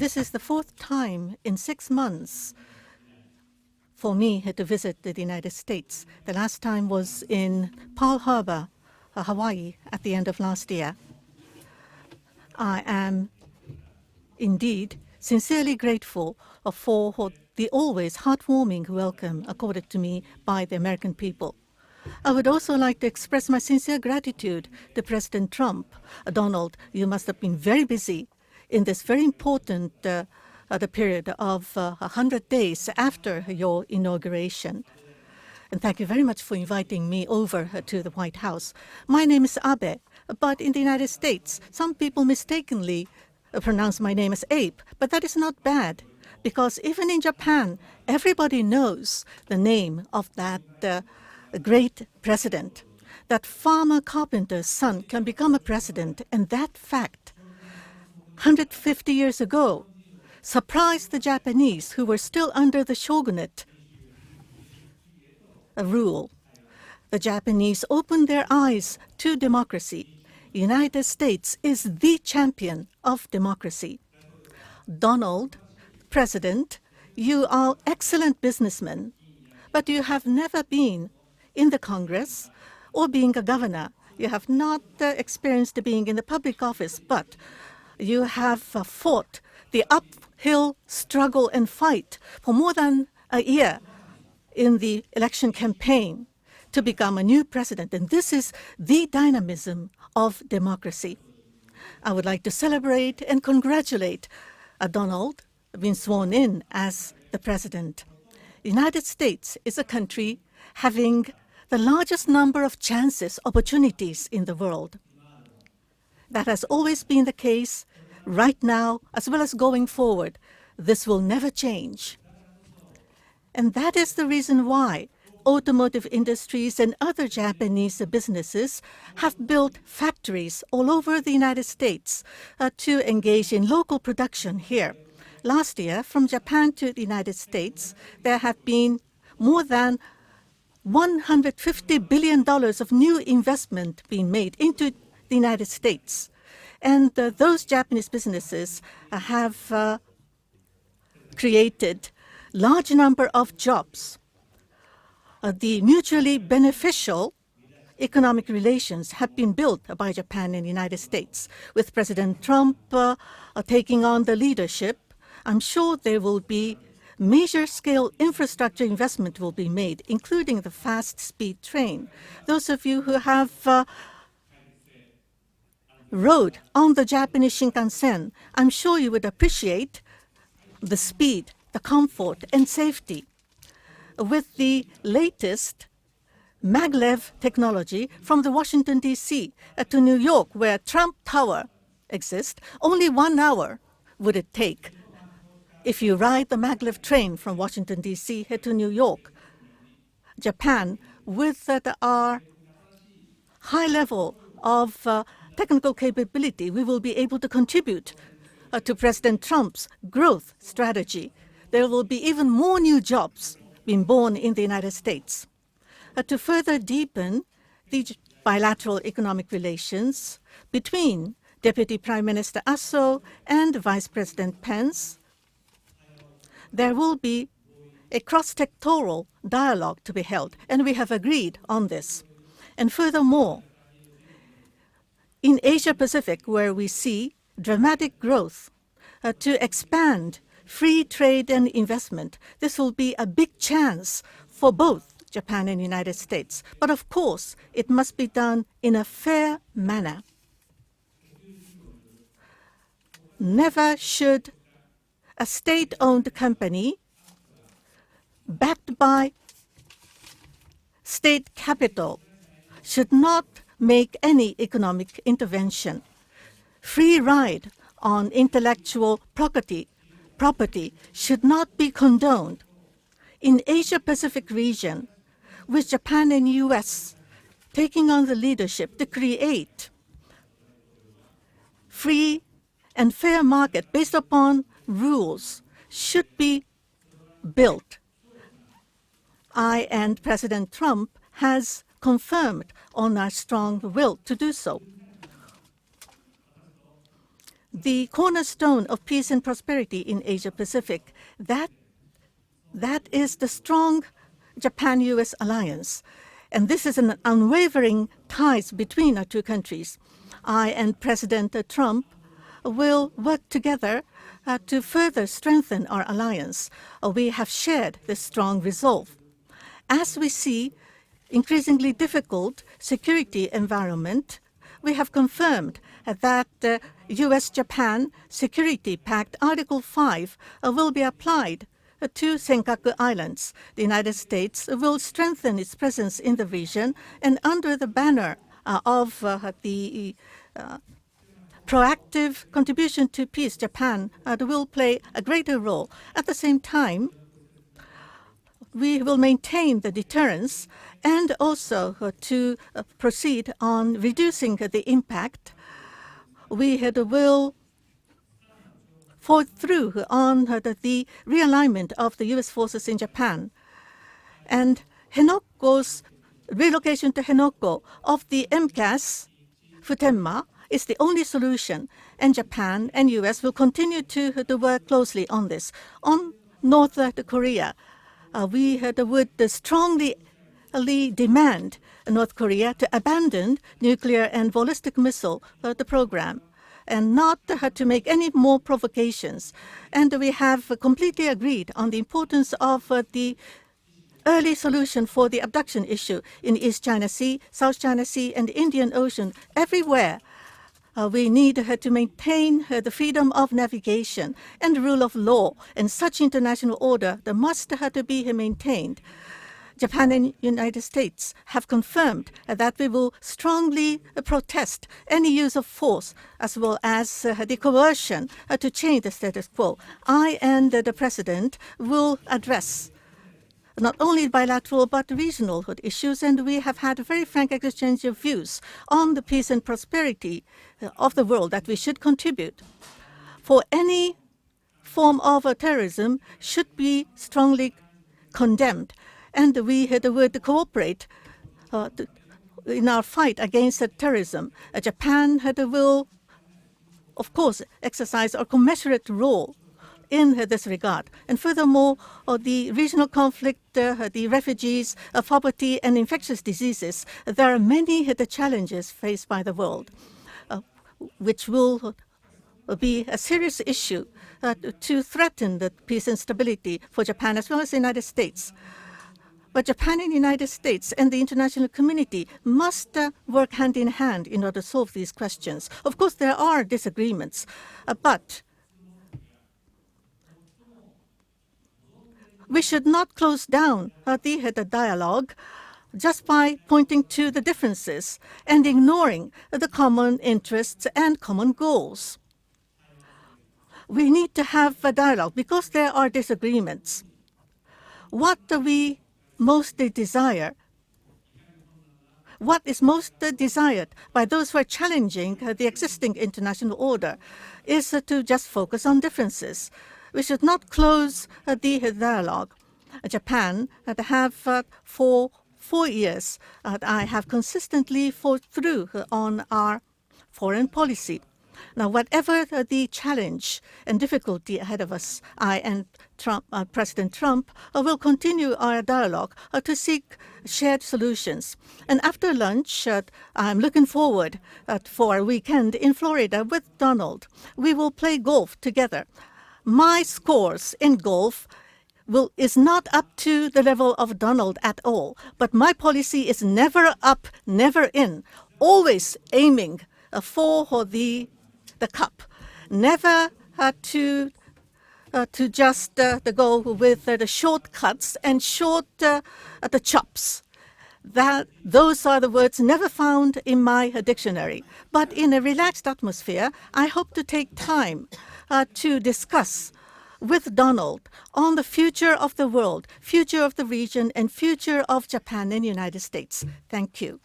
This is the fourth time in 6 months for me to visit the United States. The last time was in Pearl Harbor, Hawaii, at the end of last year. I am indeed sincerely grateful for the always heartwarming welcome accorded to me by the American people. I would also like to express my sincere gratitude to President Trump. Donald, you must have been very busy in this very important the period of 100 days after your inauguration. And thank you very much for inviting me over to the White House. My name is Abe, but in the United States, some people mistakenly pronounce my name as Abe, but that is not bad, because even in Japan, everybody knows the name of that great president. That farmer carpenter's son can become a president, and that fact, 150 years ago, surprised the Japanese who were still under the shogunate rule. The Japanese opened their eyes to democracy. The United States is the champion of democracy. Donald, President, you are excellent businessman, but you have never been in the Congress or being a governor. You have not experienced being in the public office, but you have fought the uphill struggle and fight for more than a year in the election campaign to become a new president. And this is the dynamism of democracy. I would like to celebrate and congratulate Donald being sworn in as the president. The United States is a country having the largest number of chances, opportunities in the world. That has always been the case right now, as well as going forward. This will never change. And that is the reason why automotive industries and other Japanese businesses have built factories all over the United States to engage in local production here. Last year, from Japan to the United States, there have been more than $150 billion of new investment being made into the United States. And those Japanese businesses have created large number of jobs. The mutually beneficial economic relations have been built by Japan and the United States. With President Trump taking on the leadership, I'm sure there will be major scale infrastructure investment will be made, including the fast speed train. Those of you who have rode on the Japanese Shinkansen, I'm sure you would appreciate the speed, the comfort, and safety. With the latest maglev technology from the Washington, D.C. To New York, where Trump Tower exists, only 1 hour would it take if you ride the maglev train from Washington, D.C. to New York. Japan, with our high level of technical capability, we will be able to contribute to President Trump's growth strategy. There will be even more new jobs being born in the United States. To further deepen the bilateral economic relations between Deputy Prime Minister Aso and Vice President Pence, there will be a cross-sectoral dialogue to be held, and we have agreed on this. And furthermore, in Asia-Pacific, where we see dramatic growth, to expand free trade and investment, this will be a big chance for both Japan and the United States. But of course, it must be done in a fair manner. Never should a state-owned company backed by state capital should not make any economic intervention. Free ride on intellectual property should not be condoned. In Asia-Pacific region, with Japan and U.S. taking on the leadership to create free and fair market based upon rules should be built. I and President Trump has confirmed on our strong will to do so. the cornerstone of peace and prosperity in Asia-Pacific. That is the strong Japan-U.S. alliance. And this is an unwavering ties between our two countries. I and President Trump will work together to further strengthen our alliance. We have shared this strong resolve. As we see increasingly difficult security environment, we have confirmed that the U.S.-Japan Security Pact Article 5 will be applied to Senkaku Islands. The United States will strengthen its presence in the region, and under the banner of the proactive contribution to peace, Japan will play a greater role. At the same time, we will maintain the deterrence and also to proceed on reducing the impact. We will forward through on the realignment of the U.S. forces in Japan. And Henoko's relocation to Henoko of the MCAS Futenma is the only solution, and Japan and U.S. will continue to work closely on this. On North Korea, we would strongly demand North Korea to abandon nuclear and ballistic missile the program and not to make any more provocations. And we have completely agreed on the importance of the early solution for the abduction issue in East China Sea, South China Sea, and Indian Ocean. Everywhere we need to maintain the freedom of navigation and the rule of law, and such international order that must have to be maintained. Japan and United States have confirmed that we will strongly protest any use of force as well as the coercion to change the status quo. I and the President will address not only bilateral but regional issues, and we have had a very frank exchange of views on the peace and prosperity of the world that we should contribute. For any form of terrorism should be strongly condemned, and we would cooperate in our fight against terrorism. Japan will, of course, exercise a commensurate role in this regard. And furthermore, the regional conflict, the refugees, poverty, and infectious diseases, there are many challenges faced by the world, which will be a serious issue to threaten the peace and stability for Japan as well as the United States. But Japan and the United States and the international community must work hand in hand in order to solve these questions. Of course, there are disagreements, but we should not close down the dialogue just by pointing to the differences and ignoring the common interests and common goals. We need to have a dialogue because there are disagreements. What we mostly desire, what is most desired by those who are challenging the existing international order is to just focus on differences. We should not close the dialogue. Japan have for 4 years, I have consistently fought through on our foreign policy. Now, whatever the challenge and difficulty ahead of us, I and President Trump will continue our dialogue to seek shared solutions. And after lunch, I'm looking forward for a weekend in Florida with Donald. We will play golf together. My scores in golf is not up to the level of Donald at all, but my policy is never up, never in, always aiming for the cup, never to just go with the shortcuts and the chops. Those are the words never found in my dictionary. But in a relaxed atmosphere, I hope to take time to discuss with Donald on the future of the world, future of the region, and future of Japan and the United States. Thank you.